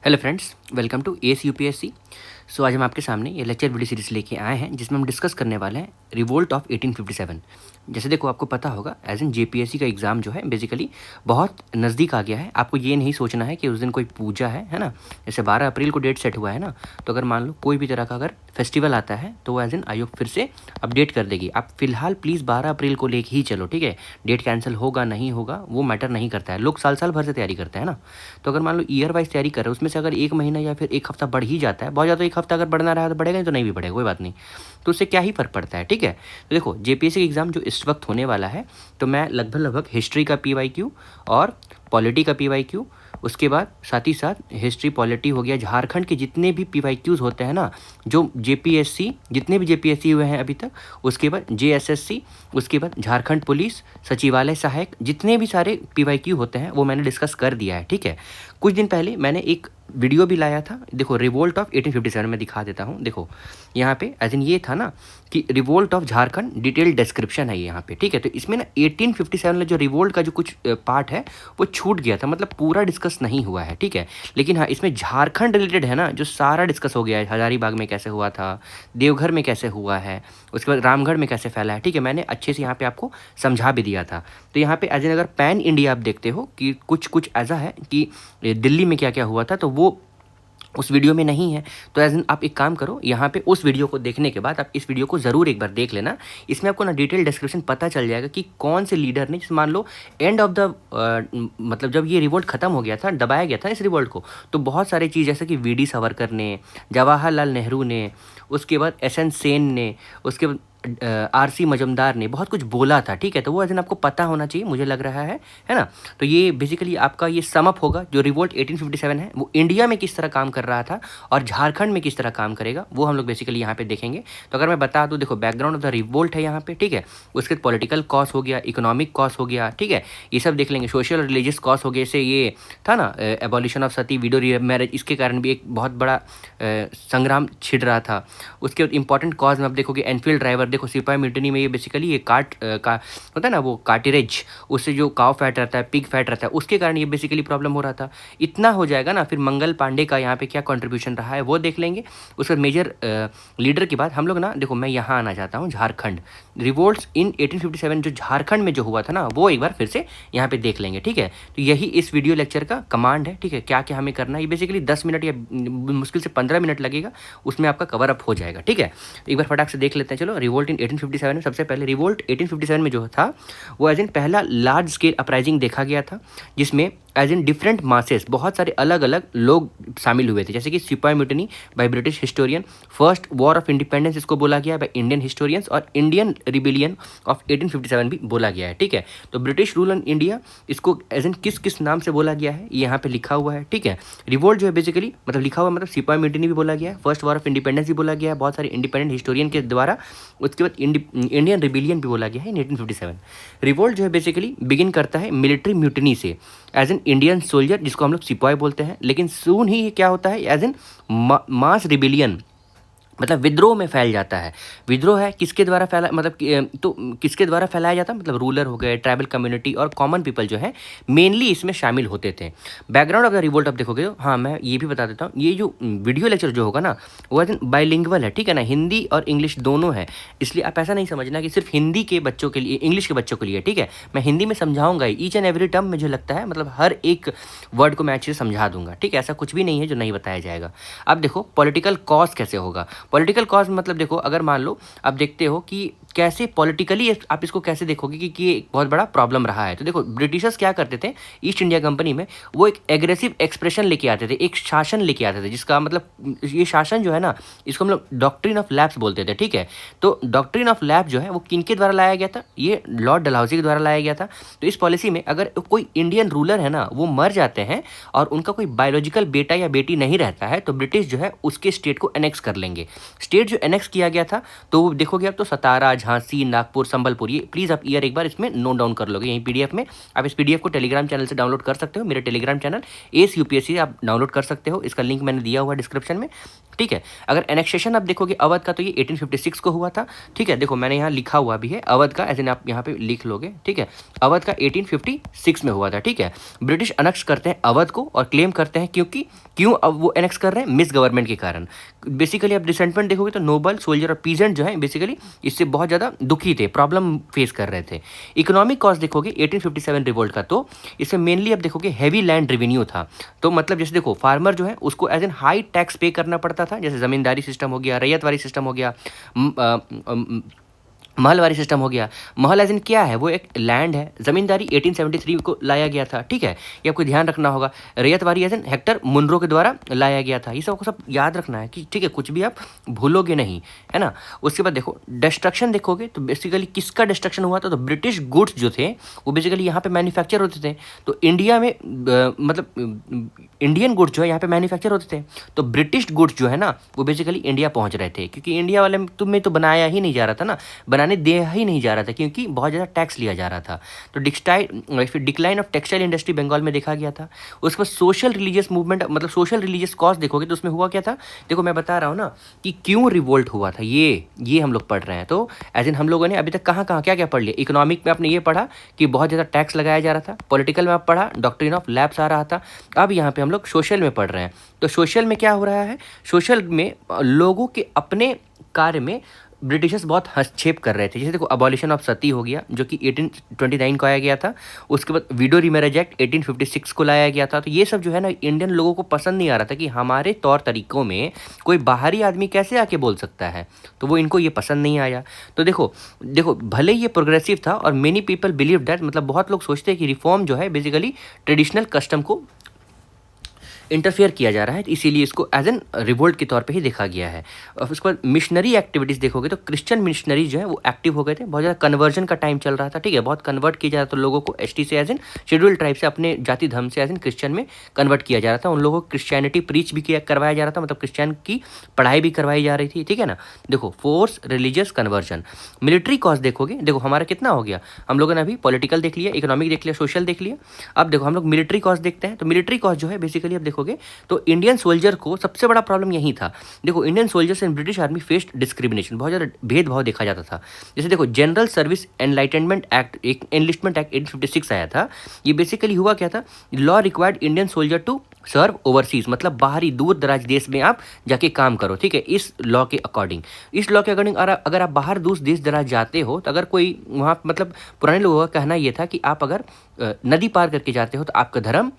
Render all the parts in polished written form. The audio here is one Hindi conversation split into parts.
Hello friends, welcome to S UPSC. So आज हम आपके सामने ये लेक्चर वीडियो सीरीज लेके आए हैं जिसमें हम डिस्कस करने वाले हैं रिवोल्ट ऑफ 1857। जैसे देखो, आपको पता होगा एज एन जेपीएससी का एग्ज़ाम जो है बेसिकली बहुत नज़दीक आ गया है। आपको ये नहीं सोचना है कि उस दिन कोई पूजा है ना। जैसे 12 अप्रैल को डेट सेट हुआ है ना, तो अगर मान लो कोई भी तरह का अगर फेस्टिवल आता है तो वो एज एन आयोग फिर से अपडेट कर देगी। आप फिलहाल प्लीज़ 12 अप्रैल को लेके ही चलो, ठीक है। डेट कैंसिल होगा नहीं होगा वो मैटर नहीं करता है। लोग साल साल भर से तैयारी करते हैं ना, तो अगर मान लो ईयर वाइज तैयारी कर रहे हो उसमें से अगर एक महीना या फिर एक हफ्ता बढ़ ही जाता है, बहुत ज़्यादा एक हफ्ता अगर बढ़ना रहा तो बढ़ेगा, नहीं तो नहीं भी बढ़ेगा, कोई बात नहीं। तो उससे क्या ही फ़र्क पड़ता है, ठीक है। तो देखो, जेपीएससी का एग्ज़ाम जो इस वक्त होने वाला है, तो मैं लगभग हिस्ट्री का पीवाईक्यू और पॉलिटी का पीवाईक्यू, उसके बाद साथ ही साथ हिस्ट्री पॉलिटी हो गया, झारखंड के जितने भी पीवाईक्यूज़ होते हैं ना, जो जेपीएससी जितने भी जेपीएससी हुए हैं अभी तक, उसके बाद जेएसएससी, उसके बाद झारखंड पुलिस, सचिवालय सहायक, जितने भी सारे पीवाईक्यू होते हैं वो मैंने डिस्कस कर दिया है, ठीक है। कुछ दिन पहले मैंने एक वीडियो भी लाया था। देखो, रिवोल्ट ऑफ 1857 में दिखा देता हूँ। देखो यहाँ पे एज इन ये था ना कि revolt of Jharkhand detail description है यहाँ पे, ठीक है। तो इसमें ना 1857 में जो रिवोल्ट का जो कुछ पार्ट है वो छूट गया था, मतलब पूरा डिस्कस नहीं हुआ है, ठीक है। लेकिन हाँ, इसमें झारखंड रिलेटेड है ना, जो सारा डिस्कस हो गया है। हजारीबाग में कैसे हुआ था, देवघर में कैसे हुआ है, उसके बाद रामगढ़ में कैसे फैला है, ठीक है। मैंने अच्छे से यहाँ पे आपको समझा भी दिया था। तो यहाँ पे एज इन अगर पैन इंडिया आप देखते हो कि कुछ कुछ ऐसा है कि दिल्ली में क्या क्या हुआ था, तो वो उस वीडियो में नहीं है। तो एज इन आप एक काम करो, यहाँ पे उस वीडियो को देखने के बाद आप इस वीडियो को ज़रूर एक बार देख लेना। इसमें आपको ना डिटेल डिस्क्रिप्शन पता चल जाएगा कि कौन से लीडर ने, जैसे मान लो एंड ऑफ द मतलब जब ये रिवोल्ट ख़त्म हो गया था, दबाया गया था इस रिवोल्ट को, तो बहुत सारी चीज़ जैसे कि वी डी सावरकर ने, जवाहरलाल नेहरू ने, उसके बाद एस एन सेन ने, उसके बाद आरसी मजूमदार ने बहुत कुछ बोला था, ठीक है। तो वो एज आपको पता होना चाहिए, मुझे लग रहा है ना। तो ये बेसिकली आपका ये समअप होगा, जो रिवोल्ट 1857 है वो इंडिया में किस तरह काम कर रहा था और झारखंड में किस तरह काम करेगा, वो हम लोग बेसिकली यहाँ पे देखेंगे। तो अगर मैं बता दूँ, देखो बैकग्राउंड ऑफ द रिवोल्ट है यहाँ पे, ठीक है। उसके बाद पॉलिटिकल कॉज हो गया, इकोनॉमिक कॉज हो गया, ठीक है, ये सब देख लेंगे। सोशल रिलीजियस कॉज हो गया, जैसे ये था ना abolition of Sati, window marriage, इसके कारण भी एक बहुत बड़ा संग्राम छिड़ रहा था। उसके बाद इंपॉर्टेंट कॉज में आप देखोगे एनफील्ड ड्राइवर, देखो सिपाही म्यूटिनी में ये बेसिकली ये का होता है ना, वो कार्टिरेज, उससे जो काव फैट रहता है, पिग फैट रहता है, उसके कारण ये बेसिकली प्रॉब्लम हो रहा था। इतना हो जाएगा ना, फिर मंगल पांडे का यहाँ पे क्या कंट्रीब्यूशन रहा है वो देख लेंगे। उसके बाद मेजर लीडर के बाद हम लोग ना, देखो मैं यहाँ आना चाहता हूँ, झारखंड रिवोल्ट्स इन 1857 जो झारखंड में जो हुआ था ना, वो एक बार फिर से यहाँ पे देख लेंगे, ठीक है। तो यही इस वीडियो लेक्चर का कमांड है, ठीक है। क्या क्या हमें करना है, ये बेसिकली 10 मिनट या मुश्किल से 15 मिनट लगेगा, उसमें आपका कवर अप हो जाएगा, ठीक है। एक बार फटाक से देख लेते हैं। चलो, रिवोल्ट इन 1857 में सबसे पहले रिवोल्ट 1857 में जो था वो एज इन पहला लार्ज स्केल अपराइजिंग देखा गया था, जिसमें एज इन डिफरेंट मासेस, बहुत सारे अलग अलग लोग शामिल हुए थे। जैसे कि सिपाही mutiny by British historian, first war of independence इसको बोला गया है बाय इंडियन हिस्टोरियंस, और इंडियन रिबिलियन ऑफ 1857 भी बोला गया है, ठीक है। तो ब्रिटिश रूल ऑन इंडिया, इसको एज इन किस किस नाम से बोला गया है ये यहाँ पे लिखा हुआ है, ठीक है। रिवोल्ट जो है बेसिकली मतलब लिखा हुआ, मतलब सिपाही म्यूटिनी भी बोला गया है, फर्स्ट वॉर ऑफ इंडिपेंडेंस भी बोला गया है बहुत सारे इंडिपेंडेंट हिस्टोरियन के द्वारा। उसके बाद इंडियन रिबिलियन भी बोला गया है इन 1857। रिवोल्ट जो है बेसिकली बिगिन करता है मिलिट्री म्यूटिनी से एज एन इंडियन सोल्जर, जिसको हम लोग सिपाही बोलते हैं, लेकिन सून ही क्या होता है एज एन मास रिबिलियन, मतलब विद्रोह में फैल जाता है। विद्रोह है किसके द्वारा फैला, मतलब तो किसके द्वारा फैलाया जाता है, मतलब रूलर हो गए, ट्राइबल कम्युनिटी और कॉमन पीपल जो है मेनली इसमें शामिल होते थे। बैकग्राउंड ऑफ द रिवोल्ट आप देखोगे तो, हाँ मैं ये भी बता देता हूँ, ये जो वीडियो लेक्चर जो होगा ना वो बाइलिंगुअल है, ठीक है ना, हिंदी और इंग्लिश दोनों है। इसलिए आप ऐसा नहीं समझना कि सिर्फ हिंदी के बच्चों के लिए, इंग्लिश के बच्चों के लिए, ठीक है। मैं हिंदी में समझाऊंगा ईच एंड एवरी टर्म, मुझे लगता है मतलब हर एक वर्ड को मैं अच्छे से समझा दूंगा, ठीक है। ऐसा कुछ भी नहीं है जो नहीं बताया जाएगा। अब देखो पॉलिटिकल कॉज कैसे होगा। पॉलिटिकल कॉज मतलब देखो, अगर मान लो आप देखते हो कि कैसे पॉलिटिकली आप इसको कैसे देखोगे कि ये एक बहुत बड़ा प्रॉब्लम रहा है। तो देखो ब्रिटिशर्स क्या करते थे ईस्ट इंडिया कंपनी में, वो एक एग्रेसिव एक्सप्रेशन लेके आते थे, एक शासन लेके आते थे, जिसका मतलब ये शासन जो है ना, इसको हम लोग डॉक्ट्रिन ऑफ लैप्स बोलते थे, ठीक है। तो डॉक्ट्रिन ऑफ लैप जो है वो किनके द्वारा लाया गया था, ये लॉर्ड डलहौजी के द्वारा लाया गया था। तो इस पॉलिसी में अगर कोई इंडियन रूलर है ना वो मर जाते हैं और उनका कोई बायोलॉजिकल बेटा या बेटी नहीं रहता है, तो ब्रिटिश जो है उसके स्टेट को एनेक्स कर लेंगे। स्टेट जो एनेक्स किया गया था, तो देखोगे आप तो सतारा, झांसी, नागपुर, संबलपुर, ये प्लीज़ आप ईयर एक बार इसमें नोट डाउन कर लोगे यहीं पीडीएफ में। आप इस पीडीएफ को टेलीग्राम चैनल से डाउनलोड कर सकते हो, मेरे टेलीग्राम चैनल एस यूपीएससी आप डाउनलोड कर सकते हो, इसका लिंक मैंने दिया हुआ डिस्क्रिप्शन में, ठीक है। अगर एनेक्सेशन आप देखोगे अवध का तो ये 1856 को हुआ था, ठीक है। देखो मैंने यहाँ लिखा हुआ भी है अवध का, ऐसे आप यहाँ पे लिख लोगे, ठीक है। अवध का 1856 में हुआ था, ठीक है। ब्रिटिश अनेक्स करते हैं अवध को और क्लेम करते हैं क्योंकि क्यों अब वो एनेक्स कर रहे हैं, मिस गवर्नमेंट के कारण। बेसिकली आप रिसेंटमेंट देखोगे तो नोबल, सोल्जर और पीजेंट जो है बेसिकली इससे बहुत ज़्यादा दुखी थे, प्रॉब्लम फेस कर रहे थे। इकोनॉमिक कॉज देखोगे 1857 रिवोल्ट का, तो इसमें मेनली आप देखोगे हैवी लैंड रेवेन्यू था। तो मतलब जैसे देखो फार्मर जो है उसको एज एन हाई टैक्स पे करना पड़ता था, जैसे ज़मींदारी सिस्टम हो गया, रैयतवारी सिस्टम हो गया, महलवारी सिस्टम हो गया। महल एज इन क्या है, वो एक लैंड है। ज़मींदारी 1873 को लाया गया था, ठीक है, ये आपको ध्यान रखना होगा। Ryotwari as in Hector Munro के द्वारा लाया गया था। ये सब आपको सब याद रखना है कि ठीक है, कुछ भी आप भूलोगे नहीं, है ना। उसके बाद देखो डिस्ट्रक्शन देखोगे तो बेसिकली किसका डिस्ट्रक्शन हुआ था, तो ब्रिटिश गुड्स जो थे वो बेसिकली यहाँ पे मैन्युफैक्चर होते थे। तो इंडिया में मतलब इंडियन गुड्स जो है यहाँ पे मैन्युफैक्चर होते थे, तो ब्रिटिश गुड्स जो है ना वो बेसिकली इंडिया पहुँच रहे थे, क्योंकि इंडिया वाले तुम्हें तो बनाया ही नहीं जा रहा था ना, बनाने दिया ही नहीं जा रहा था, क्योंकि बहुत ज़्यादा टैक्स लिया जा रहा था। तो फिर decline of textile industry Bengal में देखा गया था। उसके बाद सोशल रिलीजियस मूवमेंट, मतलब सोशल रिलीजियस कॉज देखोगे तो उसमें हुआ क्या था, देखो मैं बता रहा हूँ ना कि क्यों रिवोल्ट हुआ था, ये हम लोग पढ़ रहे हैं। तो एज इन हम लोगों ने अभी तक कहाँ कहाँ क्या क्या पढ़ लिया। इकोनॉमिक में आपने ये पढ़ा कि बहुत ज़्यादा टैक्स लगाया जा रहा था। पॉलिटिकल में आप पढ़ा डॉक्ट्रिन ऑफ लैप्स आ रहा था। अब यहाँ पे हम लोग सोशल में पढ़ रहे हैं। तो सोशल में क्या हो रहा है, सोशल में लोगों के अपने कार्य में ब्रिटिशर्स बहुत हस्तक्षेप कर रहे थे। जैसे देखो अबॉलिशन ऑफ सती हो गया जो कि 1829 को आया गया था। उसके बाद विडो रीमैरेज एक्ट 1856 को लाया गया था। तो ये सब जो है ना इंडियन लोगों को पसंद नहीं आ रहा था कि हमारे तौर तरीकों में कोई बाहरी आदमी कैसे आके बोल सकता है, तो वो इनको ये पसंद नहीं आया। तो देखो भले ये प्रोग्रेसिव था और मेनी पीपल बिलीव दैट, मतलब बहुत लोग सोचते हैं कि रिफॉर्म जो है बेसिकली ट्रेडिशनल कस्टम को इंटरफेयर किया जा रहा है, इसीलिए इसको एज एन रिवोल्ट के तौर पे ही देखा गया है। और उसके बाद मिशनरी एक्टिविटीज़ देखोगे तो क्रिश्चियन मिशनरी जो है वो एक्टिव हो गए थे। बहुत ज़्यादा कन्वर्जन का टाइम चल रहा था, ठीक है, बहुत कन्वर्ट किया जा रहा था लोगों को एसटी से एज एन शेड्यूल ट्राइब से अपने जाति धर्म से एज एन क्रिश्चियन में कन्वर्ट किया जा रहा था। उन लोगों को क्रिश्चियनिटी प्रीच भी करवाया जा रहा था, मतलब क्रिश्चियन की पढ़ाई भी करवाई जा रही थी, ठीक है ना। देखो force religious conversion. Military cause देखोगे, देखो हमारा कितना हो गया, हम लोगों ने अभी पॉलिटिकल देख लिया, इकोनॉमिक देख लिया, सोशल देख लिया। अब देखो हम लोग मिलिट्री कॉज देखते हैं। तो मिलिट्री कॉज जो है बेसिकली अब देखोगे तो इंडियन सोल्जर को सबसे बड़ा प्रॉब्लम यही था। देखो Indian soldiers in British army faced discrimination, बहुत ज़्यादा भेदभाव देखा जाता था। जैसे देखो जनरल सर्विस एनलाइटनमेंट एक्ट, एक एनलिस्टमेंट एक्ट 1856 आया था। ये बेसिकली हुआ क्या था, law required Indian soldier to serve overseas, मतलब बाहरी दूर दराज देश में आप जाके काम करो, ठीक है। इस लॉ के अकॉर्डिंग अगर आप बाहर दूर देश दराज जाते हो तो अगर कोई वहाँ मतलब पुराने लोगों का कहना ये था कि आप अगर नदी पार करके जाते हो तो आपका धर्म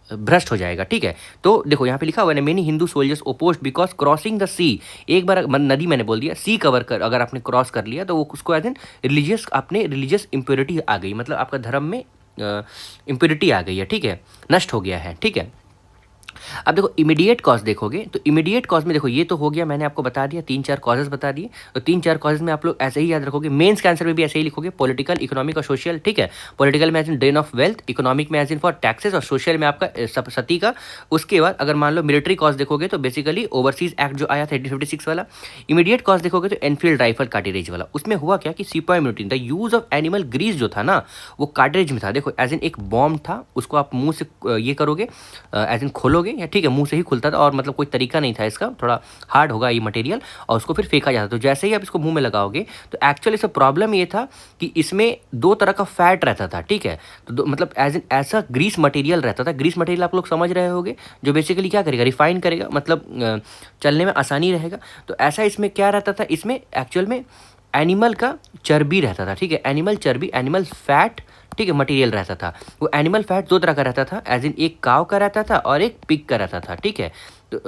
भ्रष्ट हो जाएगा, ठीक है। तो देखो यहाँ पे लिखा हुआ है many Hindu soldiers opposed because crossing the sea, एक बार नदी मैंने बोल दिया, सी कवर कर अगर आपने क्रॉस कर लिया तो वो उसको एज एन रिलीजियस, अपने रिलीजियस इम्प्योरिटी आ गई, मतलब आपका धर्म में इम्प्योरिटी आ गई है, ठीक है, नष्ट हो गया है, ठीक है। अब देखो इमीडिएट कॉज देखोगे तो इमीडिएट कॉज में देखो ये तो हो गया, मैंने आपको बता दिया 3-4 कॉजेज बता दिए। तो 3-4 कॉजेज में आप लोग ऐसे ही याद रखोगे। मेंस के आंसर में भी ऐसे ही लिखोगे, पॉलिटिकल, इकोनॉमिक और सोशल, ठीक है। पॉलिटिकल में as in drain of wealth, economic में एज इन फॉर टैक्सेस और सोशल में आपका सती का। उसके बाद अगर मान लो मिलिट्री कॉज देखोगे तो बेसिकली ओवरसीज एक्ट जो आया था 1856 वाला। इमीडिएट कॉज देखोगे तो एनफील्ड राइफल कार्टिलेज वाला। उसमें हुआ क्या कि सिपाही immunity, the use of animal grease जो था ना वो कार्टिलेज में था। देखो एज इन एक बॉम्ब था, उसको आप मुंह से ये करोगे एज इन खोलोगे, या ठीक है मुंह से ही खुलता था और मतलब कोई तरीका नहीं था इसका, थोड़ा हार्ड होगा ये मटेरियल, और उसको फिर फेंका जाता। तो जैसे ही आप इसको मुंह में लगाओगे तो एक्चुअली इसका प्रॉब्लम ये था कि इसमें 2 तरह का फैट रहता था, ठीक है। तो मतलब एज इन ऐसा ग्रीस मटेरियल रहता था। ग्रीस मटेरियल आप लोग समझ रहे होगे, जो बेसिकली क्या करेगा, रिफाइन करेगा, मतलब चलने में आसानी रहेगा। तो ऐसा इसमें क्या रहता था, इसमें एक्चुअल में एनिमल का चर्बी रहता था, ठीक है, एनिमल चर्बी, एनिमल फैट, ठीक है, मटेरियल रहता था। वो एनिमल फैट 2 तरह का रहता था, एज इन एक काव का रहता था और एक पिग का रहता था, ठीक है। तो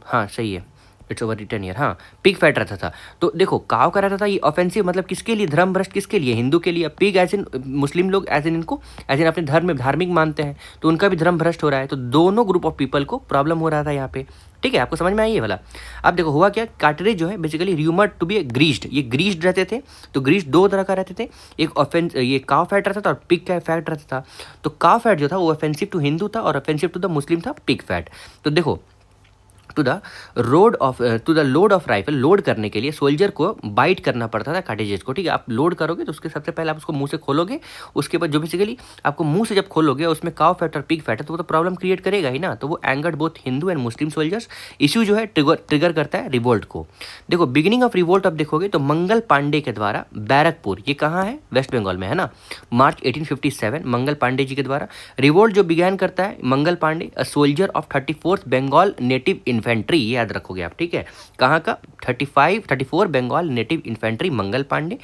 हाँ सही है, इट्स ओवर रिटन ईयर, हाँ पिग फैट रहता था। तो देखो काव का रहता था, ये ऑफेंसिव, मतलब किसके लिए, धर्म भ्रष्ट किसके लिए, हिंदू के लिए। पिग एज इन मुस्लिम लोग एज इन इनको एज इन अपने धर्म में धार्मिक मानते हैं, तो उनका भी धर्म भ्रष्ट हो रहा है। तो दोनों ग्रुप ऑफ पीपल को प्रॉब्लम हो रहा था यहाँ पे, ठीक है। आपको समझ में आई ये वाला। अब देखो हुआ क्या, कार्टिलेज जो है basically rumoured to be greased, ये ग्रीस्ड रहते थे। तो ग्रीस्ड 2 तरह का रहते थे, एक ये काव फैट रहता था और पिग का फैट रहता था। तो काव फैट जो था वो ऑफेंसिव टू हिंदू था और ऑफेंसिव टू द मुस्लिम था पिग फैट। तो देखो to the load of rifle, लोड करने के लिए सोल्जर को बाइट करना पड़ता था कार्टेजेस को, ठीक है। आप लोड करोगे तो उसके सबसे पहले आप उसको मुंह से खोलोगे, उसके बाद जो बेसिकली आपको मुंह से जब खोलोगे उसमें काउ फैट और पिग फैट है तो वो तो प्रॉब्लम क्रिएट करेगा ही ना। तो वो angered both Hindu and Muslim soldiers. Issue जो है ट्रिगर करता है रिवोल्ट को। देखो बिगिनिंग ऑफ रिवोल्ट आप देखोगे तो मंगल पांडे के द्वारा बैरकपुर, ये कहाँ है, वेस्ट बंगाल में है ना, मार्च 1857 मंगल पांडे जी के द्वारा रिवोल्ट जो बिगैन करता है Mangal Pandey, a soldier of 34th Bengal native infantry, ये याद रखोगे आप, ठीक है। कहाँ का, 34 Bengal native infantry Mangal Pandey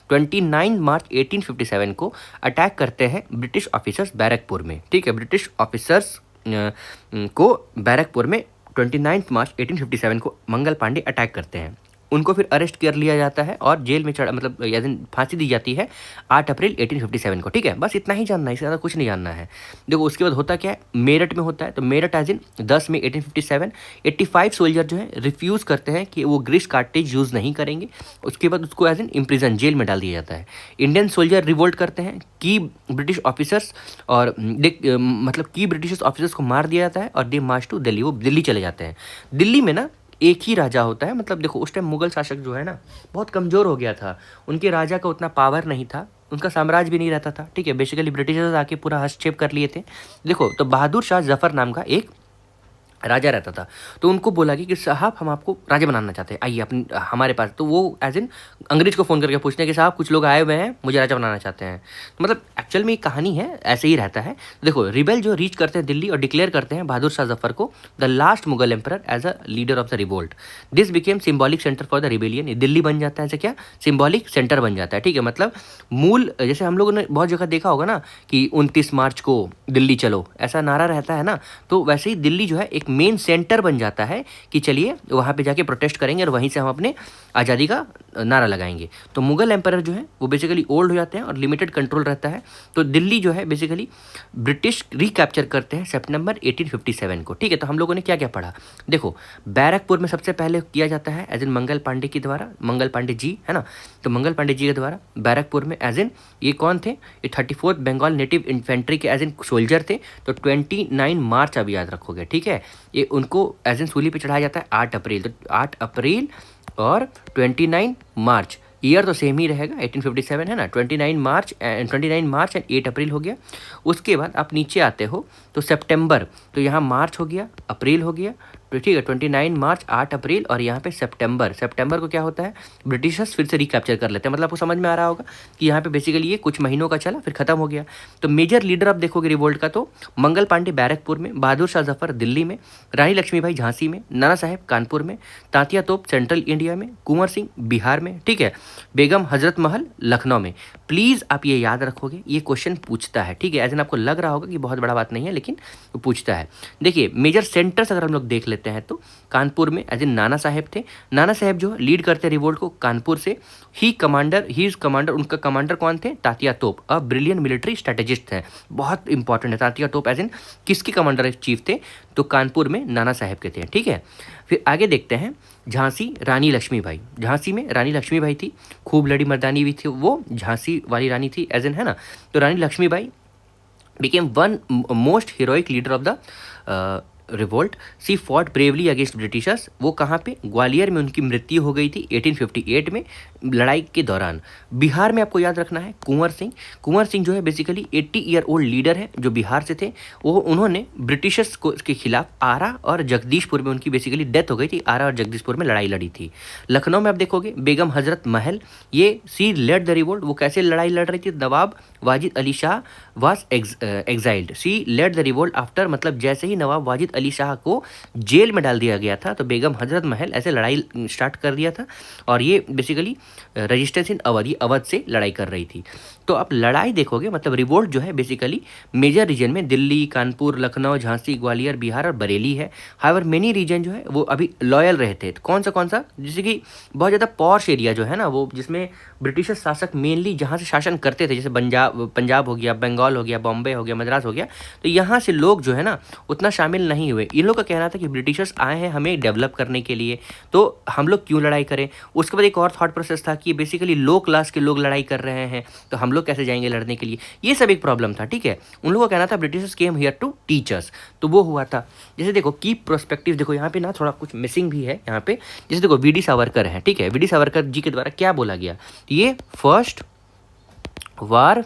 29 March 1857 को अटैक करते हैं ब्रिटिश ऑफिसर्स बैरकपुर में, ठीक है। ब्रिटिश ऑफिसर्स को बैरकपुर में 29 मार्च 1857 को मंगल पांडे अटैक करते हैं। उनको फिर अरेस्ट कर लिया जाता है और जेल में चढ़ा, मतलब या दिन फांसी दी जाती है 8 अप्रैल 1857 को, ठीक है। बस इतना ही जानना है, इससे ज़्यादा कुछ नहीं जानना है। देखो उसके बाद होता क्या है, मेरठ में होता है। तो मेरठ एज इन 10 मई 1857 85 सोल्जर जो है रिफ्यूज़ करते हैं कि वो ग्रीस कार्टेज यूज़ नहीं करेंगे। उसके बाद उसको एज इन इम्प्रिजन, जेल में डाल दिया जाता है। इंडियन सोल्जर रिवोल्ट करते हैं कि ब्रिटिश ऑफिसर्स और मतलब की ब्रिटिश ऑफिसर्स को मार दिया जाता है और दे मार्च टू दिल्ली, वो दिल्ली चले जाते हैं। दिल्ली में ना एक ही राजा होता है, मतलब देखो उस टाइम मुगल शासक जो है ना बहुत कमज़ोर हो गया था, उनके राजा का उतना पावर नहीं था, उनका साम्राज्य भी नहीं रहता था, ठीक है। बेसिकली ब्रिटिशर्स आके पूरा हस्तक्षेप कर लिए थे। देखो तो बहादुर शाह जफर नाम का एक राजा रहता था, तो उनको बोला कि साहब हम आपको राजा बनाना चाहते हैं, आइए अपने हमारे पास। तो वो एज इन अंग्रेज को फ़ोन करके पूछते हैं कि साहब कुछ लोग आए हुए हैं, मुझे राजा बनाना चाहते हैं। तो मतलब एक्चुअल में ये कहानी है, ऐसे ही रहता है। देखो रिबेल जो रीच करते हैं दिल्ली और डिक्लेयर करते हैं बहादुर शाह जफर को the last Mughal emperor as a leader of the revolt. This became symbolic centre for the rebellion. Delhi बन जाता है ऐसे, क्या सिम्बॉलिक सेंटर बन जाता है, ठीक है। मतलब मूल, जैसे हम लोगों ने बहुत जगह देखा होगा ना कि 29 मार्च को दिल्ली चलो, ऐसा नारा रहता है ना, तो वैसे ही दिल्ली जो है एक मेन सेंटर बन जाता है कि चलिए वहाँ पे जाके प्रोटेस्ट करेंगे और वहीं से हम अपने आज़ादी का नारा लगाएंगे। तो मुगल एम्पायर जो है वो बेसिकली ओल्ड हो जाते हैं और लिमिटेड कंट्रोल रहता है। तो दिल्ली जो है बेसिकली ब्रिटिश रिकैप्चर करते हैं सितंबर 1857 को, ठीक है। तो हम लोगों ने क्या क्या पढ़ा, देखो बैरकपुर में सबसे पहले किया जाता है एज इन मंगल पांडे के द्वारा, मंगल पांडे जी है ना, तो मंगल पांडे जी के द्वारा बैरकपुर में एज इन, ये कौन थे, ये 34th बंगाल नेटिव इन्फेंट्री के एज इन सोल्जर थे। तो 29 मार्च अब याद रखोगे, ठीक है। ये उनको एज इन सूली पे चढ़ाया जाता है 8 अप्रैल। तो 8 अप्रैल और 29 मार्च, ईयर तो सेम ही रहेगा, 1857 है ना। 29 मार्च एंड 8 अप्रैल हो गया। उसके बाद आप नीचे आते हो तो सितंबर, तो यहाँ मार्च हो गया, अप्रैल हो गया, तो ठीक है 29 मार्च 8 अप्रैल और यहाँ पे सितंबर को क्या होता है, ब्रिटिशर्स फिर से रिकैप्चर कर लेते हैं। मतलब आपको समझ में आ रहा होगा कि यहाँ पे बेसिकली ये कुछ महीनों का चला फिर खत्म हो गया। तो मेजर लीडर आप देखोगे रिवोल्ट का, तो मंगल पांडे बैरकपुर में, बहादुर शाह जफर दिल्ली में, रानी लक्ष्मीबाई झांसी में, नाना साहेब कानपुर में, तांतिया तोप सेंट्रल इंडिया में, कुंवर सिंह बिहार में, ठीक है, बेगम हजरत महल लखनऊ में। प्लीज़ आप ये याद रखोगे, ये क्वेश्चन पूछता है, ठीक है। एज इन आपको लग रहा होगा कि बहुत बड़ा बात नहीं है लेकिन वो पूछता है। देखिए मेजर सेंटर्स अगर हम लोग देख लेते हैं तो कानपुर में एज इन नाना साहेब थे। नाना साहेब जो लीड करते रिवोल्ट को कानपुर से। ही इज कमांडर, उनका कमांडर कौन थे, तांतिया तोप, अ ब्रिलियंट मिलिट्री स्ट्रेटेजिस्ट थे, बहुत इंपॉर्टेंट है। तांतिया तोप एज इन किसके कमांडर चीफ थे, तो कानपुर में नाना साहेब के थे, ठीक है। फिर आगे देखते हैं झांसी, रानी लक्ष्मीबाई। झांसी में रानी लक्ष्मीबाई थी, खूब लड़ी मर्दानी भी थी, वो झांसी वाली रानी थी एज इन, है ना। तो Rani Lakshmibai became one most heroic leader of the revolt. She fought bravely against Britishers. वो कहाँ पे, ग्वालियर में उनकी मृत्यु हो गई थी 1858 में लड़ाई के दौरान। बिहार में आपको याद रखना है कुंवर सिंह जो है बेसिकली 80 ईयर ओल्ड लीडर है जो बिहार से थे। वो उन्होंने ब्रिटिशर्स को के खिलाफ आरा और जगदीशपुर में, उनकी बेसिकली डेथ हो गई थी, आरा और जगदीशपुर में लड़ाई लड़ी थी। लखनऊ में आप देखोगे बेगम हजरत महल, ये सी लेड द रिवोल्ट। वो कैसे लड़ाई लड़ रही थी, Nawab Wajid Ali Shah was exiled. She led the revolt after, मतलब जैसे ही नवाब वाजिद अली शाह को जेल में डाल दिया गया था तो बेगम हजरत महल ऐसे लड़ाई स्टार्ट कर दिया था और ये बेसिकली रजिस्टेंस इन अवध से लड़ाई कर रही थी। तो आप लड़ाई देखोगे मतलब रिवोल्ट जो है बेसिकली मेजर रीजन में दिल्ली, कानपुर, लखनऊ, झांसी, ग्वालियर, बिहार और बरेली है। हाउएवर मेनी रीजन जो है वो अभी लॉयल रहते हैं। कौन सा, जैसे कि बहुत ज़्यादा पॉश एरिया जो है ना, वो जिसमें ब्रिटिश शासक मेनली जहाँ से शासन करते थे, जैसे पंजाब हो गया, बंगाल हो गया, बॉम्बे हो गया, मद्रास हो गया, तो यहाँ से लोग जो है ना उतना शामिल नहीं हुए। इन लोग का कहना था कि ब्रिटिशर्स आए हैं हमें डेवलप करने के लिए, तो हम लोग क्यों लड़ाई करें। उसके बाद एक और थॉट प्रोसेस था कि बेसिकली लो क्लास के लोग लड़ाई कर रहे हैं तो हम हम लोग कैसे जाएंगे लड़ने के लिए, ये सब एक प्रॉब्लम था, ठीक है। उन लोगों का कहना था britishers came here to teach us, तो वो हुआ था। जैसे देखो की प्रोस्पेक्टिव, देखो यहाँ पे ना थोड़ा कुछ मिसिंग भी है यहाँ पे। जैसे देखो वी डी सावरकर है, ठीक है, वी डी सावरकर जी के द्वारा क्या बोला गया, ये फर्स्ट वार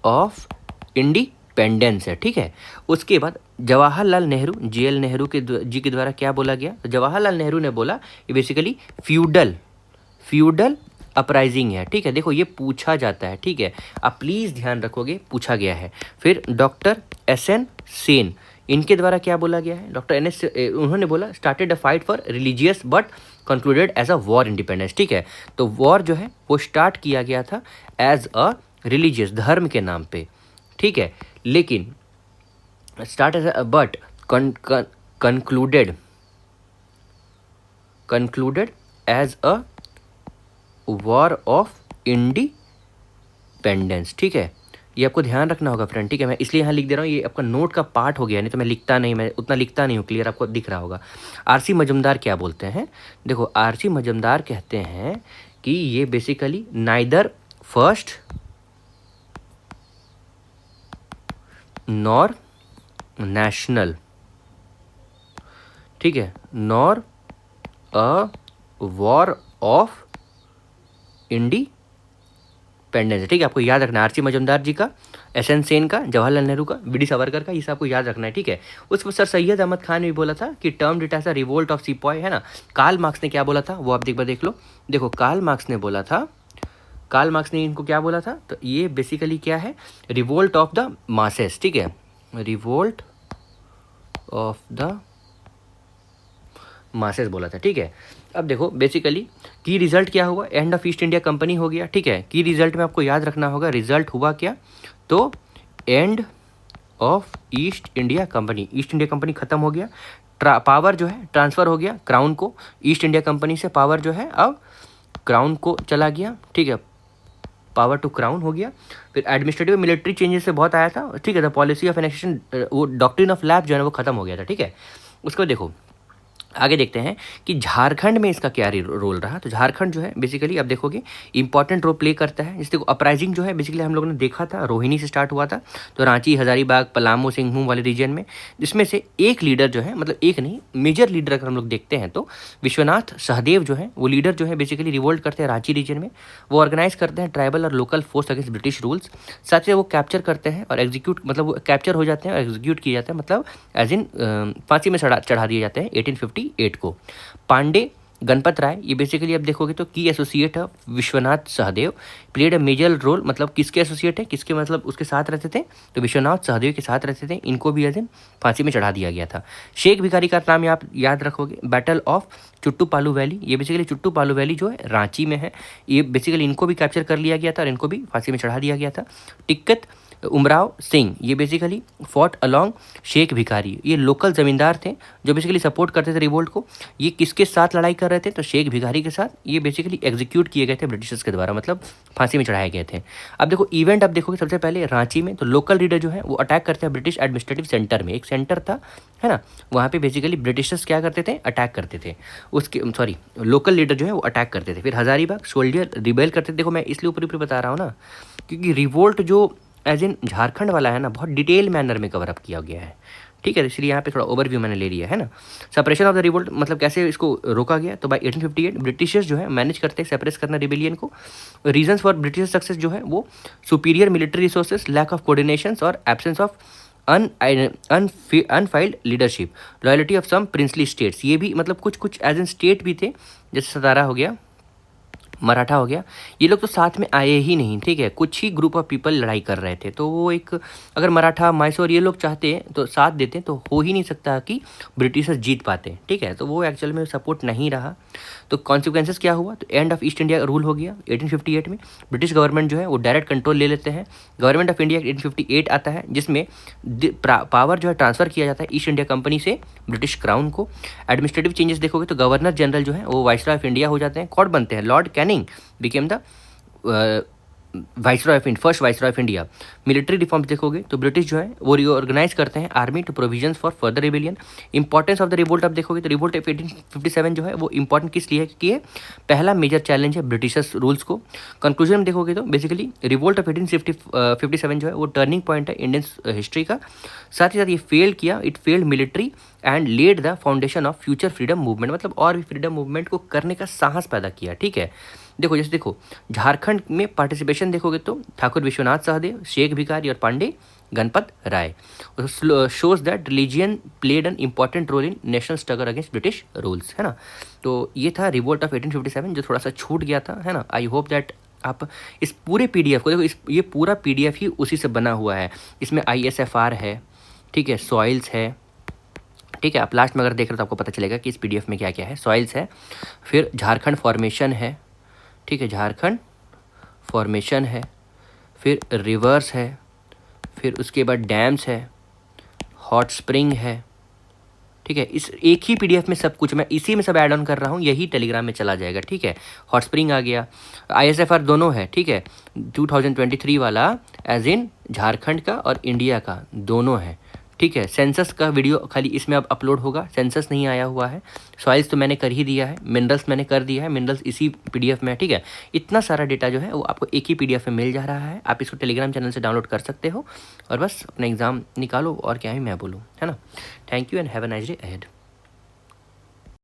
ऑफ इंडिपेंडेंस है, ठीक है। उसके बाद जवाहरलाल नेहरू, जेएल नेहरू के जी के द्वारा क्या बोला गया, तो जवाहरलाल नेहरू ने बोला ये बेसिकली फ्यूडल अपराइजिंग है, ठीक है। देखो ये पूछा जाता है, ठीक है, आप प्लीज़ ध्यान रखोगे, पूछा गया है। फिर डॉक्टर एस.एन. सेन, इनके द्वारा क्या बोला गया है, डॉक्टर एन.एस. उन्होंने बोला started a fight for religious but concluded as a war independence, ठीक है। तो वॉर जो है वो स्टार्ट किया गया था एज अ रिलीजियस, धर्म के नाम पे, ठीक है, लेकिन start as a but concluded as a war of independence, ठीक है। ये आपको ध्यान रखना होगा फ्रेंड, ठीक है। मैं इसलिए यहाँ लिख दे रहा हूँ, ये आपका नोट का पार्ट हो गया, नहीं तो मैं उतना लिखता नहीं हूँ, क्लियर आपको दिख रहा होगा। आरसी मजूमदार क्या बोलते हैं, देखो आरसी मजूमदार कहते हैं कि ये basically neither first nor national, ठीक है, nor a war of independence, ठीक है। आपको याद रखना है आरसी मजूमदार जी का, एस.एन. सेन का, जवाहरलाल नेहरू का, वी डी सावरकर का, ये सब आपको याद रखना है, ठीक है। उसके सर सैयद अहमद खान ने भी बोला था कि term it as a revolt of sepoy, है ना। कार्ल मार्क्स ने क्या बोला था वो आप देख लो, देखो कार्ल मार्क्स ने बोला था, कार्ल मार्क्स ने इनको क्या बोला था, तो ये बेसिकली क्या है, रिवोल्ट ऑफ द मासेस, ठीक है, रिवोल्ट ऑफ द मासेस बोला था, ठीक है। अब देखो बेसिकली की रिजल्ट क्या हुआ, end of east India company हो गया, ठीक है। की रिजल्ट में आपको याद रखना होगा रिजल्ट हुआ क्या, तो end of east India company खत्म हो गया, पावर जो है ट्रांसफ़र हो गया क्राउन को, ईस्ट इंडिया कंपनी से पावर जो है अब क्राउन को चला गया, ठीक है, पावर टू क्राउन हो गया। फिर एडमिनिस्ट्रेटिव मिलिट्री चेंजेस से बहुत आया था, ठीक है, द पॉलिसी ऑफ एनेक्सेशन, वो डॉक्ट्रिन ऑफ लैप जो है ना वो खत्म हो गया था, ठीक है। उसको देखो आगे देखते हैं कि झारखंड में इसका क्या रोल रहा। तो झारखंड जो है बेसिकली अब देखोगे इंपॉर्टेंट रोल प्ले करता है। जैसे अपराइजिंग जो है बेसिकली हम लोगों ने देखा था रोहिणी से स्टार्ट हुआ था, तो रांची, हजारीबाग, पलामू, सिंहभूम वाले रीजन में, जिसमें से एक लीडर जो है, मतलब एक नहीं मेजर लीडर अगर हम लोग देखते हैं तो विश्वनाथ सहदेव जो है वो लीडर जो है बेसिकली रिवोल्ट करते हैं रांची रीजन में। वो ऑर्गेनाइज करते हैं ट्राइबल और local force against British rules, साथ ही वो कैप्चर करते हैं और एग्जीक्यूट, मतलब वो कैप्चर हो जाते हैं और एग्जीक्यूट किए जाते हैं, मतलब एज इन फांसी में चढ़ा दिए जाते हैं 1858 को। पांडे गणपत राय, ये बेसिकली अब देखोगे तो की एसोसिएट है Vishwanath Sahdev, played a major role, मतलब किसके एसोसिएट है, किसके मतलब उसके साथ रहते थे, तो विश्वनाथ सहदेव के साथ रहते थे, इनको भी एज फांसी में चढ़ा दिया गया था। शेख भिखारी का नाम आप याद रखोगे, बैटल ऑफ चुट्टू पालू वैली, ये बेसिकली चुट्टू पालू वैली जो है रांची में है, ये बेसिकली इनको भी कैप्चर कर लिया गया था और इनको भी फांसी में चढ़ा दिया गया था। टिक्कत उमराव सिंह, ये basically fought along Sheikh Bhikhari, ये लोकल ज़मींदार थे जो बेसिकली सपोर्ट करते थे रिवोल्ट को। ये किसके साथ लड़ाई कर रहे थे, तो शेख भिखारी के साथ। ये बेसिकली एग्जीक्यूट किए गए थे ब्रिटिशर्स के द्वारा, मतलब फांसी में चढ़ाए गए थे। अब देखो इवेंट, अब देखोगे सबसे पहले रांची में, तो लोकल लीडर जो है वो अटैक करते हैं ब्रिटिश एडमिनिस्ट्रेटिव सेंटर में, एक सेंटर था, है ना, वहाँ पे बेसिकली ब्रिटिशर्स क्या करते थे, अटैक करते थे, उसके लोकल लीडर जो है वो अटैक करते थे। फिर हजारीबाग सोल्जर रिबेल करते थे। देखो मैं इसलिए ऊपर बता रहा हूँ ना, क्योंकि रिवोल्ट जो एज इन झारखंड वाला है ना, बहुत डिटेल मैनर में कवर अप किया गया है, ठीक है, इसलिए यहाँ पे थोड़ा ओवरव्यू मैंने ले लिया है ना। सेपरेशन ऑफ द रिवोल्ट, मतलब कैसे इसको रोका गया, तो बाय 1858 ब्रिटिशर्स जो है मैनेज करते हैं सेपरेट करना रिबेलियन को। रीजंस फॉर ब्रिटिश सक्सेस जो है वो superior military resources, lack of coordination और absence of unified leadership, loyalty of some princely states, ये भी मतलब कुछ एज इन स्टेट भी थे, जैसे सतारा हो गया, मराठा हो गया, ये लोग तो साथ में आए ही नहीं, ठीक है, कुछ ही ग्रुप ऑफ पीपल लड़ाई कर रहे थे। तो वो एक, अगर मराठा, मैसूर ये लोग चाहते हैं तो साथ देते, तो हो ही नहीं सकता कि ब्रिटिशर्स जीत पाते, ठीक है। तो वो एक्चुअल में सपोर्ट नहीं रहा। तो कॉन्सिक्वेंसेस क्या हुआ, तो end of east India rule हो गया 1858 में। ब्रिटिश गवर्नमेंट जो है वो डायरेक्ट कंट्रोल ले लेते हैं। गवर्नमेंट ऑफ इंडिया 1858 आता है, जिसमें पावर जो है ट्रांसफ़र किया जाता है ईस्ट इंडिया कंपनी से ब्रिटिश क्राउन को। एडमिनिस्ट्रेटिव चेंजेस देखोगे तो गवर्नर जनरल जो है वो वाइसरॉय ऑफ इंडिया हो जाते हैं। कौन बनते हैं, lord Canning became the viceroy of India, first viceroy of India. Military reforms देखोगे तो ब्रिटिश जो है वो रीऑर्गेनाइज करते हैं army to provisions for further rebellion. Importance of the revolt आप देखोगे तो रिवोल्ट ऑफ 1857 जो है वो इंपॉर्टेंट किस लिए है कि ये पहला मेजर चैलेंज है ब्रिटिशर्स रूल्स को। कंक्लूजन में देखोगे तो बेसिकली रिवोल्ट ऑफ 1857 जो है वो टर्निंग पॉइंट है इंडियन हिस्ट्री का। साथ ही साथ ये फेल किया, it failed military and led the foundation of future freedom movement, मतलब और भी फ्रीडम मूवमेंट को करने का साहस पैदा किया। ठीक है, देखो जैसे देखो झारखंड में पार्टिसिपेशन देखोगे तो ठाकुर विश्वनाथ सहदेव, शेख भिखारी और Pandey Ganpat Rai. Shows that religion played an important role in national struggle against British rules, है ना। तो ये था रिवोल्ट ऑफ 1857 जो थोड़ा सा छूट गया था, है ना। आई होप दैट आप इस पूरे पीडीएफ को देखो, ये पूरा पीडीएफ ही उसी से बना हुआ है। इसमें ISFR है, ठीक है, सॉइल्स है, ठीक है। आप लास्ट में अगर देख रहे हो तो आपको पता चलेगा कि इस पीडीएफ में क्या क्या है। सॉइल्स है, फिर झारखंड फॉर्मेशन है, ठीक है, झारखंड फॉर्मेशन है, फिर रिवर्स है, फिर उसके बाद डैम्स है, हॉट स्प्रिंग है, ठीक है। इस एक ही पीडीएफ में सब कुछ, मैं इसी में सब ऐड ऑन कर रहा हूँ, यही टेलीग्राम में चला जाएगा, ठीक है। हॉट स्प्रिंग आ गया, ISFR दोनों है, ठीक है। 2023 वाला एज इन झारखंड का और इंडिया का दोनों है, ठीक है। सेंसस का वीडियो खाली इसमें अब अपलोड होगा, सेंसस नहीं आया हुआ है। सॉइल्स तो मैंने कर ही दिया है, मिनरल्स मैंने कर दिया है, मिनरल्स इसी पीडीएफ में है, ठीक है। इतना सारा डेटा जो है वो आपको एक ही पीडीएफ में मिल जा रहा है। आप इसको टेलीग्राम चैनल से डाउनलोड कर सकते हो और बस अपना एग्ज़ाम निकालो, और क्या ही मैं बोलूँ, है ना। Thank you and have a nice day ahead.